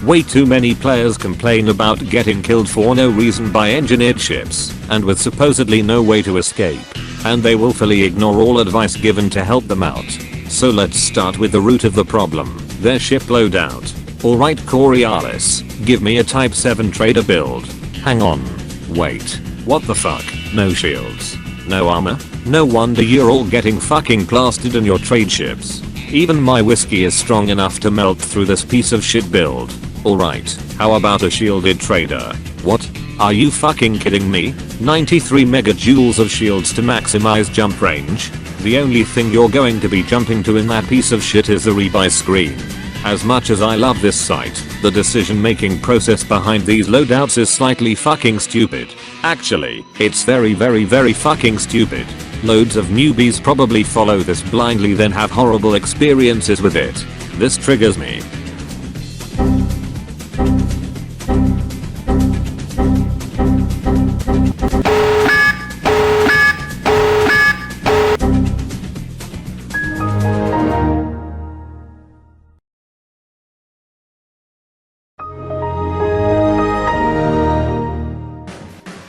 Way too many players complain about getting killed for no reason by engineered ships, and with supposedly no way to escape. And they willfully ignore all advice given to help them out. So let's start with the root of the problem, their ship loadout. Alright Triadius, give me a Type 7 trader build. Hang on. Wait. What the fuck? No shields. No armor? No wonder you're all getting fucking blasted in your trade ships. Even my whiskey is strong enough to melt through this piece of shit build. Alright, how about a shielded trader? What? Are you fucking kidding me? 93 megajoules of shields to maximize jump range? The only thing you're going to be jumping to in that piece of shit is the rebuy screen. As much as I love this site, the decision making process behind these loadouts is slightly fucking stupid. Actually, it's very fucking stupid. Loads of newbies probably follow this blindly then have horrible experiences with it. This triggers me.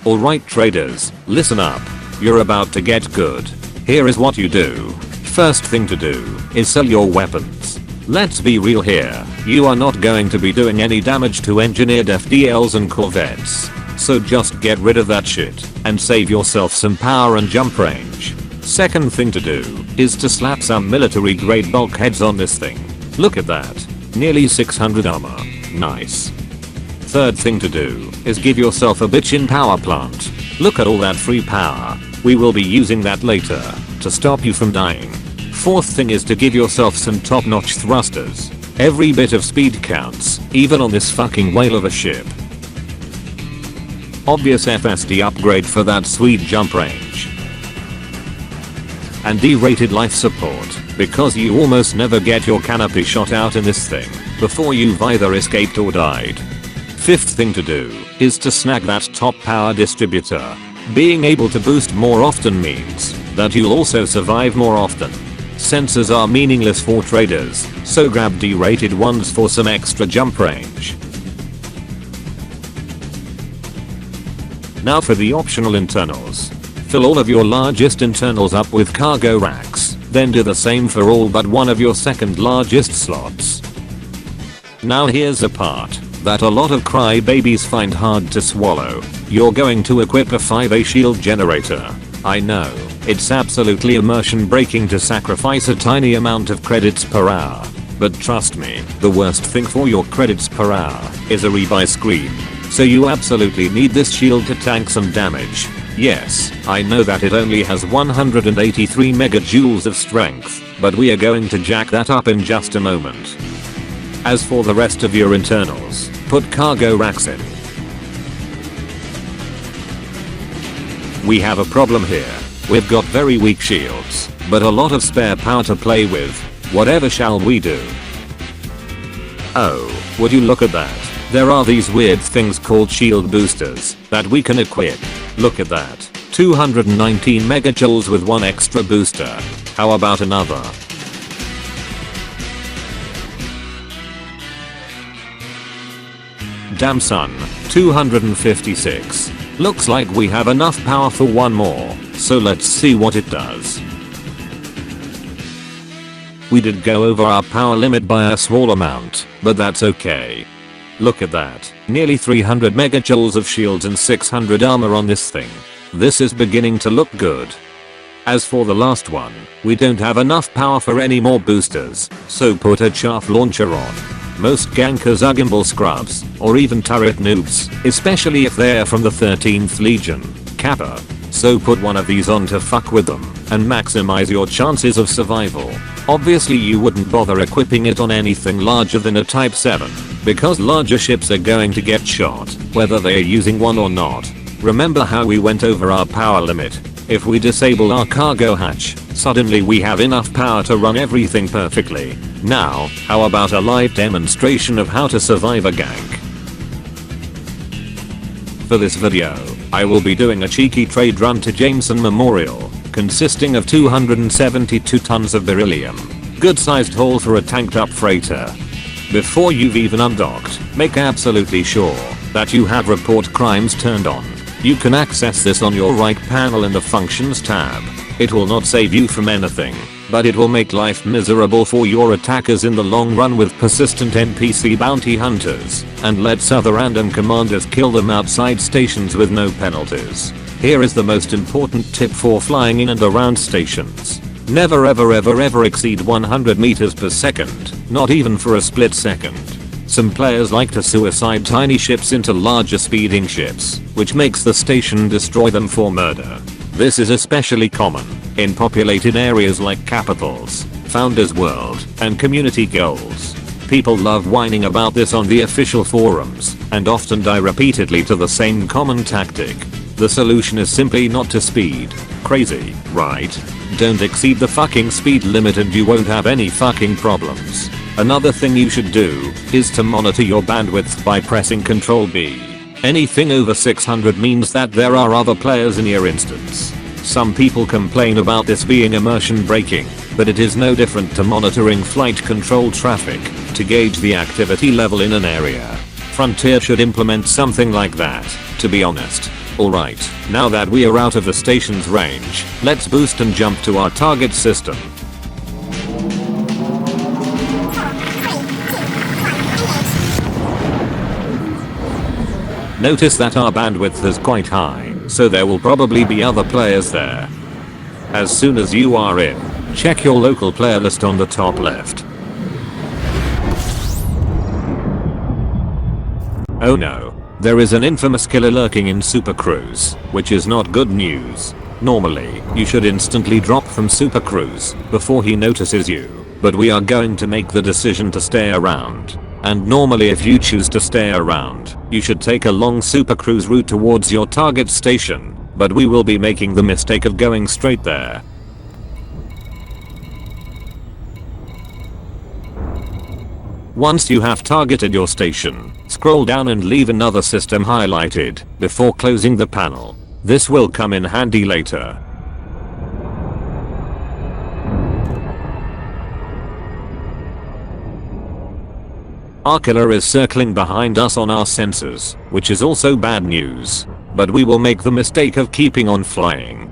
Alright traders, listen up. You're about to get good. Here is what you do. First thing to do is sell your weapons. Let's be real here, you are not going to be doing any damage to engineered FDLs and corvettes. So just get rid of that shit and save yourself some power and jump range. Second thing to do is to slap some military grade bulkheads on this thing. Look at that. Nearly 600 armor. Nice. Third thing to do is give yourself a bitchin' power plant. Look at all that free power. We will be using that later to stop you from dying. Fourth thing is to give yourself some top-notch thrusters. Every bit of speed counts, even on this fucking whale of a ship. Obvious FSD upgrade for that sweet jump range. And D-rated life support, because you almost never get your canopy shot out in this thing before you've either escaped or died. Fifth thing to do is to snag that top power distributor. Being able to boost more often means that you'll also survive more often. Sensors are meaningless for traders, so grab D-rated ones for some extra jump range. Now for the optional internals. Fill all of your largest internals up with cargo racks, then do the same for all but one of your second largest slots. Now here's a part that a lot of crybabies find hard to swallow. You're going to equip a 5A shield generator. I know, it's absolutely immersion breaking to sacrifice a tiny amount of credits per hour. But trust me, the worst thing for your credits per hour is a rebuy screen. So you absolutely need this shield to tank some damage. Yes, I know that it only has 183 megajoules of strength, but we are going to jack that up in just a moment. As for the rest of your internals, put cargo racks in. We have a problem here. We've got very weak shields, but a lot of spare power to play with. Whatever shall we do? Oh, would you look at that? There are these weird things called shield boosters that we can equip. Look at that. 219 megajoules with one extra booster. How about another? Damn son, 256. Looks like we have enough power for one more, so let's see what it does. We did go over our power limit by a small amount, but that's okay. Look at that, nearly 300 megajoules of shields and 600 armor on this thing. This is beginning to look good. As for the last one, we don't have enough power for any more boosters, so put a chaff launcher on. Most gankers are gimbal scrubs, or even turret noobs, especially if they're from the 13th Legion, Kappa. So put one of these on to fuck with them, and maximize your chances of survival. Obviously you wouldn't bother equipping it on anything larger than a Type 7, because larger ships are going to get shot, whether they are using one or not. Remember how we went over our power limit? If we disable our cargo hatch, suddenly we have enough power to run everything perfectly. Now, how about a live demonstration of how to survive a gank? For this video, I will be doing a cheeky trade run to Jameson Memorial, consisting of 272 tons of beryllium. Good sized haul for a tanked up freighter. Before you've even undocked, make absolutely sure that you have report crimes turned on. You can access this on your right panel in the functions tab. It will not save you from anything, but it will make life miserable for your attackers in the long run with persistent NPC bounty hunters, and lets other random commanders kill them outside stations with no penalties. Here is the most important tip for flying in and around stations. Never ever exceed 100 meters per second, not even for a split second. Some players like to suicide tiny ships into larger speeding ships, which makes the station destroy them for murder. This is especially common in populated areas like capitals, Founders World, and community goals. People love whining about this on the official forums, and often die repeatedly to the same common tactic. The solution is simply not to speed. Crazy, right? Don't exceed the fucking speed limit and you won't have any fucking problems. Another thing you should do is to monitor your bandwidth by pressing Ctrl B. Anything over 600 means that there are other players in your instance. Some people complain about this being immersion breaking, but it is no different to monitoring flight control traffic to gauge the activity level in an area. Frontier should implement something like that, to be honest. Alright, now that we are out of the station's range, let's boost and jump to our target system. Notice that our bandwidth is quite high, so there will probably be other players there. As soon as you are in, check your local player list on the top left. Oh no, there is an infamous killer lurking in Super Cruise, which is not good news. Normally, you should instantly drop from Super Cruise before he notices you, but we are going to make the decision to stay around. And normally if you choose to stay around, you should take a long Super Cruise route towards your target station, but we will be making the mistake of going straight there. Once you have targeted your station, scroll down and leave another system highlighted before closing the panel. This will come in handy later. Our killer is circling behind us on our sensors, which is also bad news. But we will make the mistake of keeping on flying.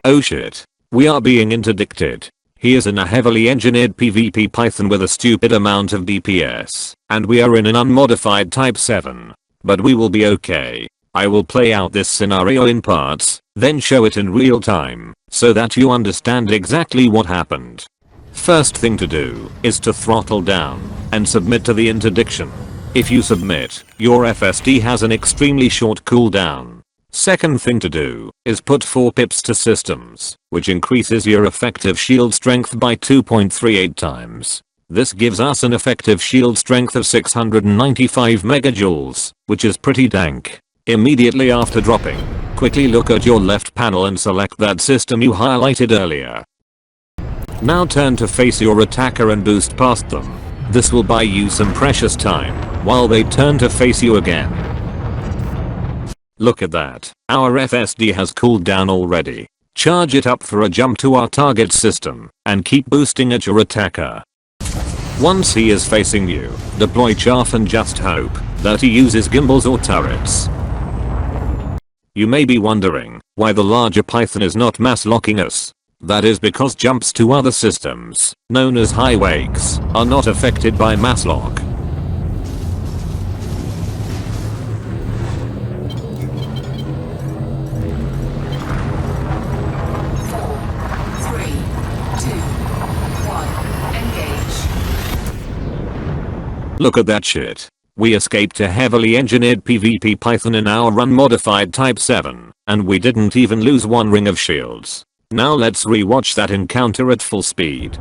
Oh shit. We are being interdicted. He is in a heavily engineered PvP Python with a stupid amount of DPS, and we are in an unmodified Type 7. But we will be okay. I will play out this scenario in parts, then show it in real time, so that you understand exactly what happened. First thing to do is to throttle down and submit to the interdiction. If you submit, your FSD has an extremely short cooldown. Second thing to do is put 4 pips to systems, which increases your effective shield strength by 2.38 times. This gives us an effective shield strength of 695 megajoules, which is pretty dank. Immediately after dropping, quickly look at your left panel and select that system you highlighted earlier. Now turn to face your attacker and boost past them. This will buy you some precious time while they turn to face you again. Look at that, our FSD has cooled down already. Charge it up for a jump to our target system, and keep boosting at your attacker. Once he is facing you, deploy chaff and just hope that he uses gimbals or turrets. You may be wondering why the larger Python is not mass locking us. That is because jumps to other systems, known as high wakes, are not affected by mass lock. Look at that shit. We escaped a heavily engineered PvP Python in our unmodified Type 7, and we didn't even lose one ring of shields. Now let's rewatch that encounter at full speed.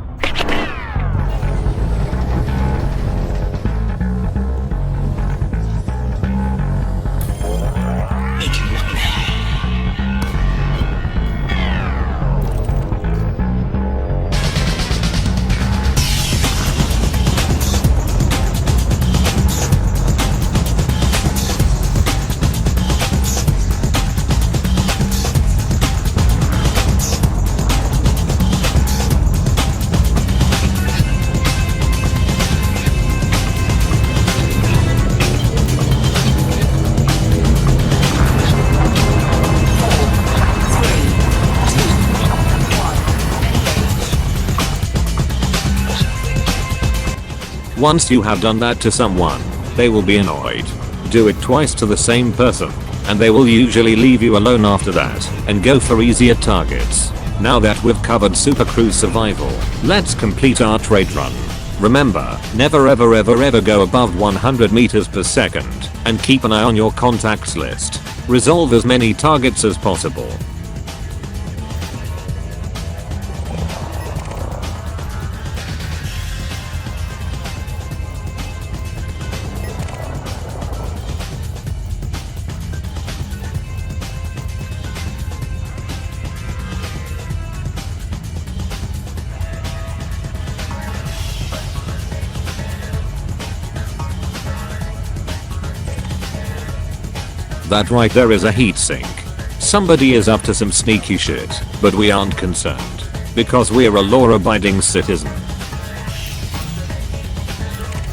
Once you have done that to someone, they will be annoyed. Do it twice to the same person, and they will usually leave you alone after that and go for easier targets. Now that we've covered Super Cruise survival, let's complete our trade run. Remember, never ever go above 100 meters per second, and keep an eye on your contacts list. Resolve as many targets as possible. That right there is a heatsink. Somebody is up to some sneaky shit, but we aren't concerned, because we're a law-abiding citizen.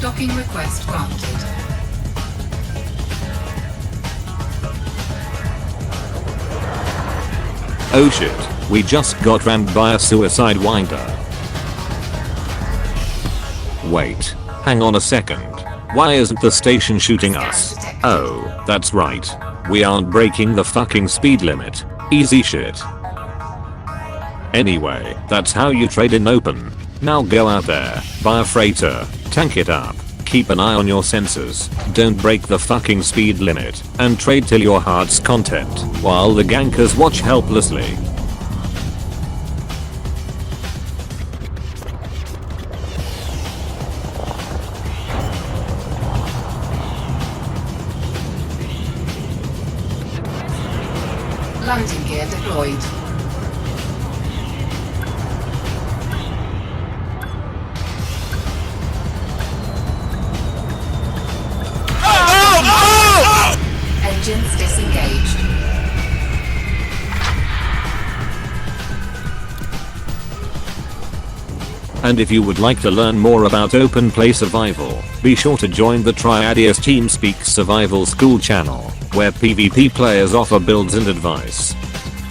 Docking request granted. Oh shit, we just got rammed by a suicide winder. Wait, hang on a second. Why isn't the station shooting us? Oh, that's right. We aren't breaking the fucking speed limit. Easy shit. Anyway, that's how you trade in open. Now go out there, buy a freighter, tank it up, keep an eye on your sensors, don't break the fucking speed limit, and trade till your heart's content, while the gankers watch helplessly. Landing gear deployed. Engines disengaged. And if you would like to learn more about open play survival, be sure to join the Triadius Teamspeak Survival School channel, where PvP players offer builds and advice.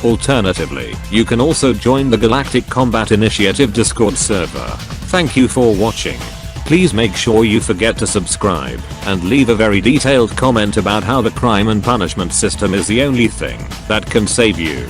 Alternatively, you can also join the Galactic Combat Initiative Discord server. Thank you for watching. Please make sure you forget to subscribe, and leave a very detailed comment about how the crime and punishment system is the only thing that can save you.